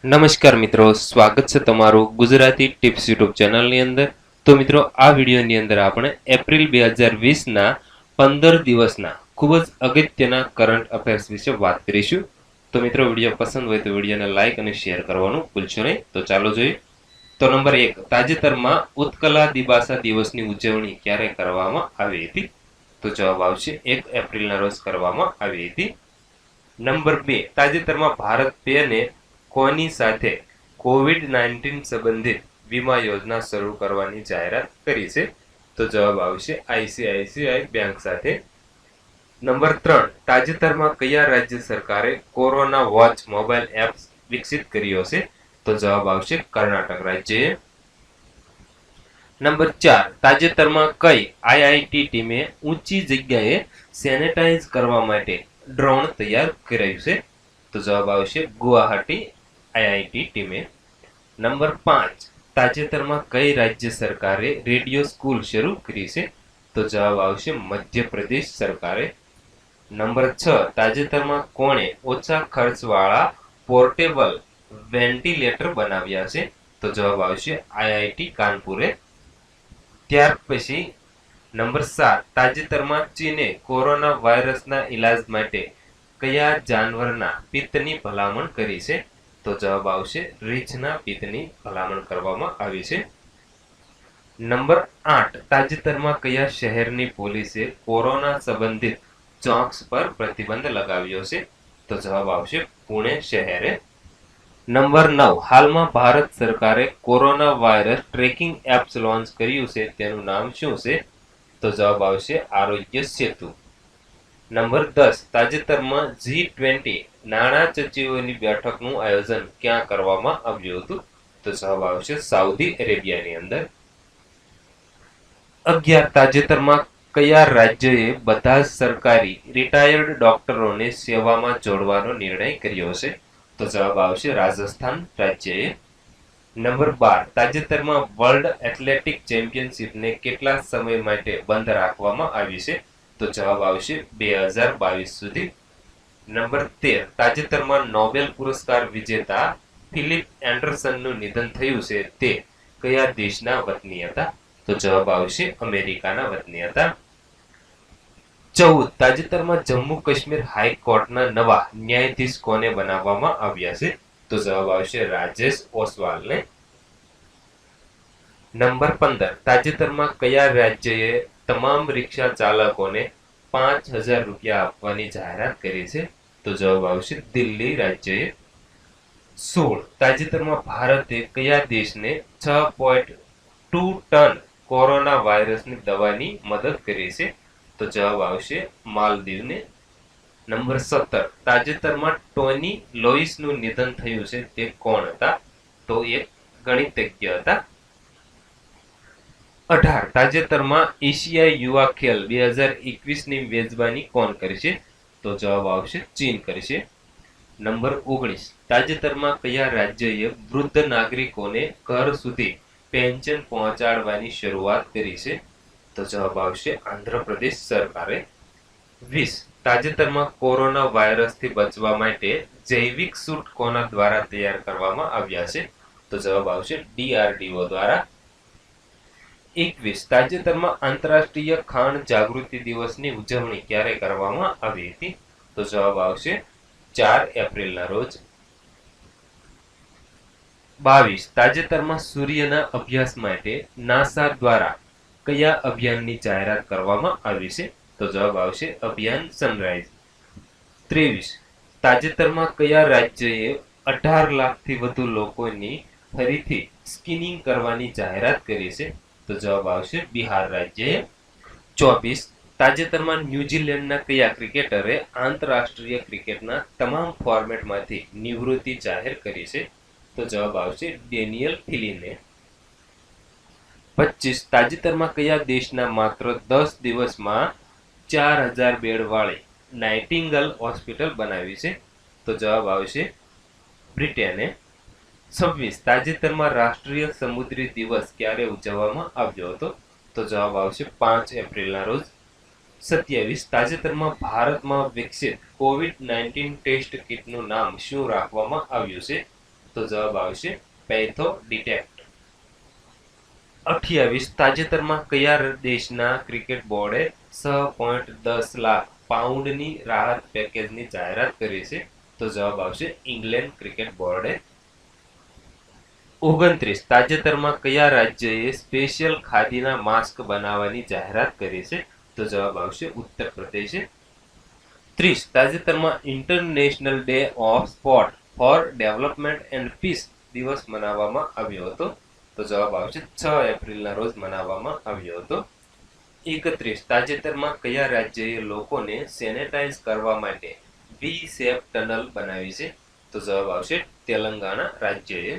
નમસ્કાર મિત્રો, સ્વાગત છે તમારું ગુજરાતી ટિપ્સ યુટ્યુબ ચેનલની અંદર. તો મિત્રો, આ વિડીયોની અંદર આપણે એપ્રિલ 2020ના 15 દિવસના ખૂબ જ અગત્યના કરંટ અફેર્સ વિશે વાત કરીશું. તો મિત્રો, વિડીયો પસંદ હોય તો વિડીયોને લાઇક અને શેર કરવાનું ભૂલશો નહીં. તો ચાલો જોઈએ. તો નંબર 1, તાજેતરમાં ઉત્કલા દિબાસા દિવસની ઉજવણી ક્યારે કરવામાં આવી હતી? તો જવાબ આવશે 1 એપ્રિલના રોજ કરવામાં આવી હતી. નંબર 2, તાજેતરમાં ભારત પેને કોની સાથે કોવિડ-19 સંબંધિત વીમા યોજના શરૂ કરવાની જાહેરાત કરી છે? તો જવાબ આવશે આઈસીઆઈસીઆઈ બેંક સાથે. નંબર 3, તાજેતરમાં કયા રાજ્ય સરકારે કોરોના વોચ મોબાઈલ એપ વિકસિત કર્યો છે? તો જવાબ આવશે કર્ણાટક રાજ્યએ. નંબર 4, તાજેતરમાં કઈ આઈઆઈટી ટીમે ઊંચી જગ્યાએ સેનેટાઈઝ કરવા માટે ડ્રોન તૈયાર કર્યું છે? તો જવાબ આવશે ગુવાહાટી આઈઆઈટી ટીમે. નંબર 5, તાજેતરમાં કઈ રાજ્ય સરકારે રેડિયો સ્કૂલ શરૂ કરી છે? તો જવાબ આવશે મધ્યપ્રદેશ સરકારે. નંબર 6, તાજેતરમાં કોણે ઓછા ખર્ચવાળા પોર્ટેબલ વેન્ટિલેટર બનાવ્યા છે? તો જવાબ આવશે આઈઆઈટી કાનપુરે. ત્યાર પછી નંબર 7, તાજેતરમાં ચીને કોરોના વાયરસના ઇલાજ માટે કયા જાનવરના પિત્તની ભલામણ કરી છે? તો જવાબ આવશે રીંછના પિત્તની ભલામણ કરવામાં આવી છે. નંબર 8, તાજેતરમાં કયા શહેરની પોલીસે કોરોના સંબંધિત ચોક્સ પર પ્રતિબંધ લગાવ્યો છે? તો જવાબ આવશે પુણે શહેરે. નંબર 9, હાલમાં ભારત સરકારે corona virus tracking apps launch કર્યું છે, તેનું નામ શું છે? તો જવાબ આવશે આરોગ્ય સેતુ. નંબર 10, તાજેતરમાં G20 નાણાં સચિવોની બેઠકનું આયોજન ક્યાં કરવામાં આવ્યું હતું? તો જવાબ આવશે સાઉદી અરેબિયાની અંદર. 11, તાજેતરમાં કયા રાજ્યએ બધા સરકારી રિટાયર્ડ ડોક્ટરોને સેવામાં જોડવાનો નિર્ણય કર્યો છે? તો જવાબ આવશે રાજસ્થાન રાજ્યએ. નંબર 12, તાજેતરમાં વર્લ્ડ એથ્લેટિક ચેમ્પિયનશિપને કેટલા સમય માટે બંધ રાખવામાં આવી છે? તો જવાબ આવશે 2022 સુધી. નંબર 13, તાજેતરમાં નોબેલ પુરસ્કાર વિજેતા ફિલિપ એન્ડરસનનું નિધન થયું છે, તે કયા દેશના વતની હતા? તો જવાબ આવશે અમેરિકાના વતની હતા. 14, તાજેતરમાં જમ્મુ કાશ્મીર હાઈકોર્ટના નવા ન્યાયાધીશ કોને બનાવવામાં આવ્યા છે? તો જવાબ આવશે રાજેશ ઓસવાલને. નંબર 15, તાજેતરમાં કયા રાજ્યએ તમામ રિક્ષા ચાલકોને 5,000 રૂપિયા આપવાની જાહેરાત કરી છે? તો જવાબ આવશે દિલ્હી રાજ્યએ. 16, તાજેતરમાં ભારતે કયા દેશને 6.2 ટન કોરોના વાયરસની દવાની મદદ કરી છે? તો જવાબ આવશે માલદીવને. નંબર 17, તાજેતરમાં ટોની લોઈસનું નિધન થયું છે, તે કોણ હતા? તો એક ગણિતજ્ઞ હતા. 18, તાજેતરમાં એશિયાઈ યુવા ખેલ 2021ની મેજબાની કોણ કરશે? તો જવાબ આવશે ચીન કરશે. નંબર 19, તાજેતરમાં કયા રાજ્યએ વૃદ્ધ નાગરિકોને ઘર સુધી પેન્શન પહોંચાડવાની શરૂઆત કરી છે? તો જવાબ આવશે આંધ્રપ્રદેશ સરકારે. 20, તાજેતરમાં કોરોના વાયરસથી બચવા માટે જૈવિક સૂટ કોના દ્વારા તૈયાર કરવામાં આવ્યા છે? તો જવાબ આવશે DRDO દ્વારા. 21, તાજેતરમાં આંતરરાષ્ટ્રીય ખાંડ જાગૃતિ દિવસની ઉજવણી ક્યારે કરવામાં આવી હતી? તો જવાબ આવશે 4 એપ્રિલના રોજ. 22, તાજેતરમાં સૂર્યના અભ્યાસ માટે નાસા દ્વારા કયા અભિયાનની જાહેરાત કરવામાં આવી છે? તો જવાબ આવશે અભિયાન સનરાઈઝ. 23, તાજેતરમાં કયા રાજ્યએ 18 લાખથી વધુ લોકોની ફરીથી સ્કિનિંગ કરવાની જાહેરાત કરી છે? તો જવાબ આવશે બિહાર રાજ્યએ. 24, તાજેતરમાં ન્યુઝીલેન્ડના કયા ક્રિકેટરે આંતરરાષ્ટ્રીય ક્રિકેટના તમામ ફોર્મેટમાંથી નિવૃત્તિ જાહેર કરી છે? તો જવાબ આવશે ડેનિયલ ફિલિને. 25, તાજેતરમાં કયા દેશના માત્ર 10 દિવસમાં 4,000 બેડવાળી નાઇટિંગલ હોસ્પિટલ બનાવી છે? તો જવાબ આવશે બ્રિટને. 26, તાજેતરમાં રાષ્ટ્રીય સમુદ્રી દિવસ ક્યારે ઉજવવામાં આવ્યો હતો? તો જવાબ આવશે 5 એપ્રિલના રોજ. 27, તાજેતરમાં ભારતમાં વિકસિત કોવિડ-19 ટેસ્ટ કિટનું નામ શું રાખવામાં આવ્યું છે? તો જવાબ આવશે પેથો ડિટેક્ટ. 28 તાજેતરમાં કયા દેશના ક્રિકેટ બોર્ડે 6.10 લાખ પાઉન્ડની રાહત પેકેજની જાહેરાત કરી છે? તો જવાબ આવશે ઇંગ્લેન્ડ ક્રિકેટ બોર્ડે. 29 તાજેતરમાં કયા રાજ્યએ સ્પેશિયલ ખાદીના માસ્ક બનાવવાની જાહેરાત કરી છે? તો જવાબ આવશે ઉત્તર પ્રદેશે. 30 તાજેતરમાં International Day of Sport for Development and Peace દિવસ મનાવવામાં આવ્યો હતો? તો જવાબ આવશે 6 એપ્રિલના રોજ મનાવવામાં આવ્યો હતો. 31 તાજેતરમાં કયા રાજ્યએ લોકોને સેનેટાઈઝ કરવા માટે વી શેપ ટનલ બનાવી છે? તો જવાબ આવશે તેલંગાણા રાજ્યએ.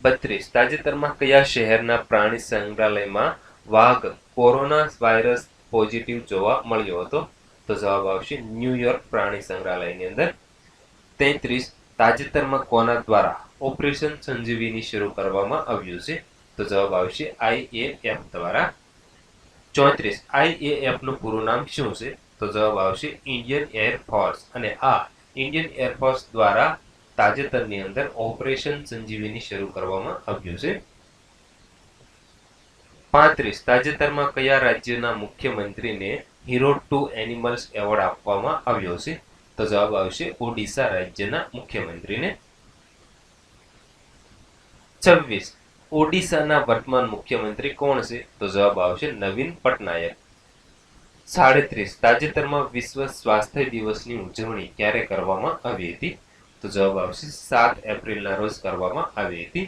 32 તાજેતરમાં કયા શહેરના પ્રાણી સંગ્રહાલયમાં વાઘ કોરોના વાયરસ પોઝિટિવ જોવા મળ્યો હતો? તો જવાબ આવશે ન્યુયોર્ક પ્રાણી સંગ્રહાલયની અંદર. 33 તાજેતરમાં કોના દ્વારા ઓપરેશન સંજીવની શરૂ કરવામાં આવ્યું છે? તો જવાબ આવશે IAF દ્વારા. 34 IAF નું પૂરું નામ શું છે? તો જવાબ આવશે ઇન્ડિયન એરફોર્સ. અને આ ઇન્ડિયન એરફોર્સ દ્વારા તાજેતરની અંદર ઓપરેશન સંજીવની શરૂ કરવામાં આવ્યું છે. 35 તાજેતરમાં કયા રાજ્યના મુખ્યમંત્રીને હીરો ટુ એનિમલ્સ એવોર્ડ આપવામાં આવ્યો છે? તો જવાબ આવશે ઓડિશા રાજ્યના મુખ્યમંત્રીને. 26 ઓડિશાના વર્તમાન મુખ્યમંત્રી કોણ છે? તો જવાબ આવશે નવીન પટનાયક. 37 તાજેતરમાં વિશ્વ સ્વાસ્થ્ય દિવસની ઉજવણી ક્યારે કરવામાં આવી હતી? તો જવાબ આવશે 7 એપ્રિલના રોજ કરવામાં આવી હતી.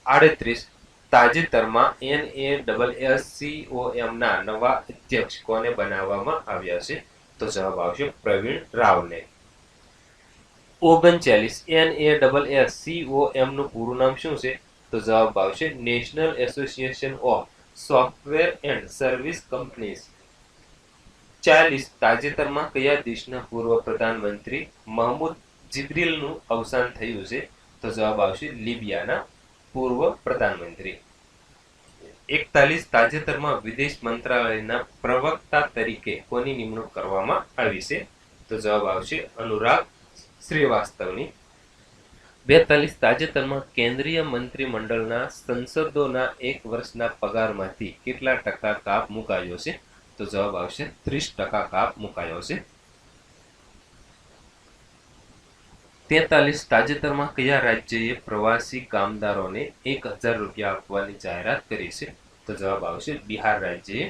38 તાજેતરમાં NASSCOM ના નવા અધ્યક્ષ કોને બનાવવામાં આવ્યા છે? તો જવાબ આવશે પ્રવીણ રાવને. 39 NASSCOM નું પૂરું નામ શું છે? તો જવાબ આવશે national association of software and service companies. 40 તાજેતરમાં કયા દેશના પૂર્વ પ્રધાનમંત્રી મહમૂદ જિબ્રીલનું અવસાન થયું છે? તો જવાબ આવશે લિબિયાના પૂર્વ પ્રધાનમંત્રી. 41 તાજેતરમાં વિદેશ મંત્રાલયના પ્રવક્તા તરીકે કોની નિમણૂક કરવામાં આવી છે? તો જવાબ આવશે અનુરાગ શ્રીવાસ્તવની. 42 તાજેતરમાં કેન્દ્રીય મંત્રીમંડળના સંસદોના 1 વર્ષના પગારમાંથી કેટલા ટકા કાપ મુકાયો છે? તો જવાબ આવશે 30% કાપ મુકાયો છે. 43 તાજેતરમાં કયા રાજ્યએ પ્રવાસી કામદારોને 1000 રૂપિયા આપવાની જાહેરાત કરી છે? તો જવાબ આવશે બિહાર રાજ્યએ.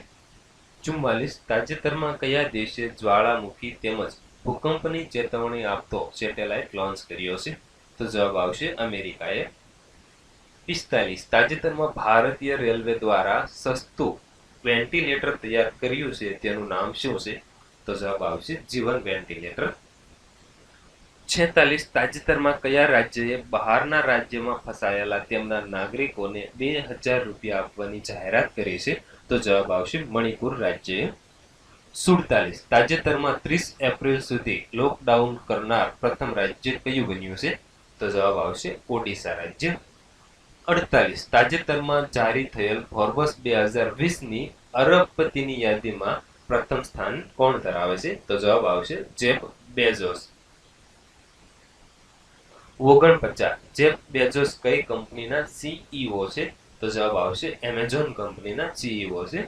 44 તાજેતરમાં કયા દેશે જ્વાળામુખી તેમજ ભૂકંપની ચેતવણી આપતો સેટેલાઇટ લોન્ચ કર્યો છે? તો જવાબ આવશે અમેરિકાએ. 45 તાજેતરમાં ભારતીય રેલવે દ્વારા સસ્તું વેન્ટિલેટર તૈયાર કર્યું છે તેનું નામ શું છે? તો જવાબ આવશે જીવન વેન્ટિલેટર. 46 તાજેતરમાં કયા રાજ્યએ બહારના રાજ્યમાં ફસાયેલા તેમના નાગરિકોને 2000 રૂપિયા આપવાની જાહેરાત કરી છે? તો જવાબ આવશે મણિપુર રાજ્યએ. 47 તાજેતરમાં 30 એપ્રિલ સુધી લોકડાઉન કરનાર પ્રથમ રાજ્ય કયું બન્યું છે? તો જવાબ આવશે ઓડિશા રાજ્ય. 48 તાજેતરમાં જારી થયેલ ફોર્બ્સ 2020ની અરબપતિની યાદીમાં પ્રથમ સ્થાન કોણ ધરાવે છે? તો જવાબ આવશે જેફ બેઝોસ. 49 જેફ બેઝોસ કઈ કંપનીના CEO છે? તો જવાબ આવશે એમેઝોન કંપનીના CEO છે.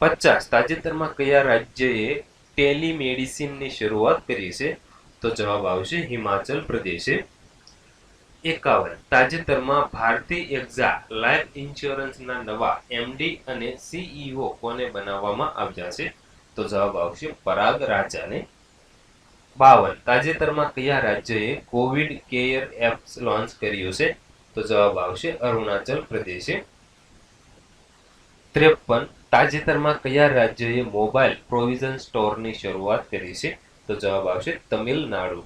50 તાજેતરમાં કયા રાજ્યએ ટેલિમેડિસિનની શરૂઆત કરી છે? તો જવાબ આવશે હિમાચલ પ્રદેશે. 51 તાજેતરમાં ભારતી એક્ઝા લાઈફ ઇન્સ્યોરન્સના નવા MD અને CEO કોને બનાવવામાં આવ્યા છે? તો જવાબ આવશે પરાગ રાજાને. 52 તાજેતરમાં કયા રાજ્યએ કોવિડ કેર એપ લોન્ચ કર્યું છે? તો જવાબ આવશે અરુણાચલ પ્રદેશે. 53 તાજેતરમાં કયા રાજ્યએ મોબાઈલ પ્રોવિઝન સ્ટોરની શરૂઆત કરી છે? તો જવાબ આવશે તમિલનાડુ.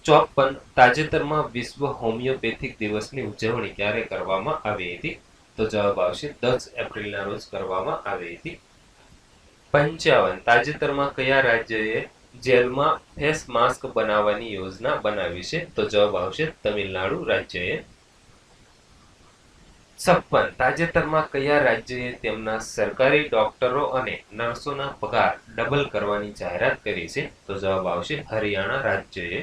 54 તાજેતરમાં વિશ્વ હોમિયોપેથિક દિવસની ઉજવણી ક્યારે કરવામાં આવી હતી? તો જવાબ આવશે 10 એપ્રિલના રોજ કરવામાં આવી હતી. 55 તાજેતરમાં કયા રાજ્યએ જેલમાં ફેસ માસ્ક બનાવવાની યોજના બનાવી છે? તો જવાબ આવશે તમિલનાડુ રાજ્યએ. 56 તાજેતરમાં કયા રાજ્યએ તેમના સરકારી ડોક્ટરો અને નર્સોના પગાર ડબલ કરવાની જાહેરાત કરી છે? તો જવાબ આવશે હરિયાણા રાજ્યએ.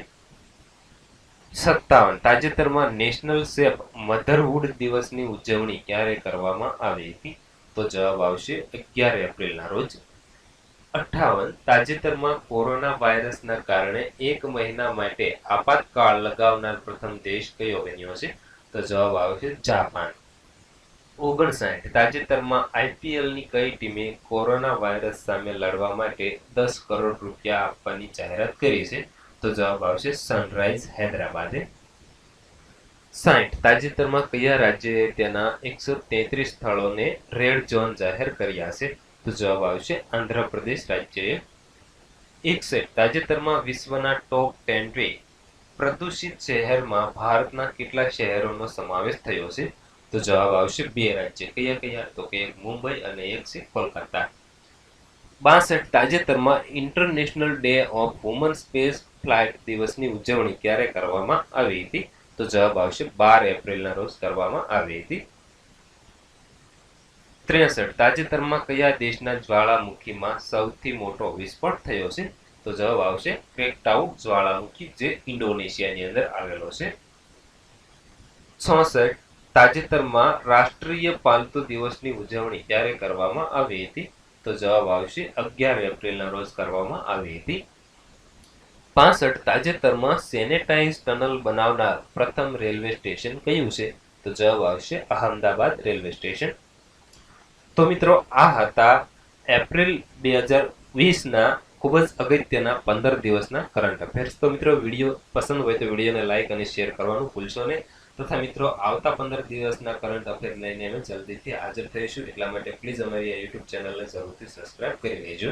57 તાજેતરમાં નેશનલ સેફ મધરહુડ દિવસની ઉજવણી ક્યારે કરવામાં આવી હતી? તો જવાબ આવશે 11 એપ્રિલના રોજ. 58 તાજેતરમાં કોરોના વાયરસના કારણે 1 મહિના માટે આપાતકાળ લગાવનાર પ્રથમ દેશ કયો બન્યો છે? તો જવાબ આવશે જાપાન. 59 તાજેતરમાં આઈપીએલની કઈ ટીમે કોરોના વાયરસ સામે લડવા માટે 10 કરોડ રૂપિયા આપવાની જાહેરાત કરી છે? તો જવાબ આવશે સનરાઈઝ હૈદરાબાદે. 60 તાજેતરમાં કયા રાજ્યએ તેના 133 સ્થળોને રેડ ઝોન જાહેર કર્યા છે? તો જવાબ આવશે આંધ્રપ્રદેશ રાજ્યએ. 61 તાજેતરમાં વિશ્વના ટોપ 10 પ્રદૂષિત શહેરમાં ભારતના કેટલા શહેરોનો સમાવેશ થયો છે? તો જવાબ આવશે 2 રાજ્ય. કયા કયા? તો કે એક મુંબઈ અને એક છે કોલકાતા. 62 તાજેતરમાં International Day of woman space flight દિવસની ઉજવણી ક્યારે કરવામાં આવી હતી? તો જવાબ આવશે 12 એપ્રિલના રોજ કરવામાં આવી હતી. 63 તાજેતરમાં કયા દેશના જ્વાળામુખીમાં સૌથી મોટો વિસ્ફોટ થયો છે? તો જવાબ આવશે ક્રેકટાઉ જ્વાળામુખી, જે ઇન્ડોનેશિયાની અંદર આવેલો છે. 66 તાજેતરમાં રાષ્ટ્રીય પાલતુ દિવસની ઉજવણી ક્યારે કરવામાં આવી હતી? તો જવાબ આવશે 11 એપ્રિલના રોજ કરવામાં આવી હતી. 65 તાજેતરમાં સેનેટાઇઝ ટનલ બનાવનાર પ્રથમ રેલવે સ્ટેશન કયું છે? તો જવાબ આવશે અહમદાબાદ રેલવે સ્ટેશન. તો મિત્રો આ હતા એપ્રિલ 2020ના ખૂબ જ અગત્યના 15 દિવસના કરંટ અફેર્સ. તો મિત્રો વિડીયો પસંદ હોય તો વિડીયોને લાઇક અને શેર કરવાનું ભૂલશો નહીં. તથા મિત્રો આવતા 15 દિવસના કરંટ અફેર લઈને અમે જલ્દીથી હાજર થઈશું. એટલા માટે પ્લીઝ અમારી આ યુટ્યુબ ચેનલને જરૂરથી સબસ્ક્રાઇબ કરી લેજો.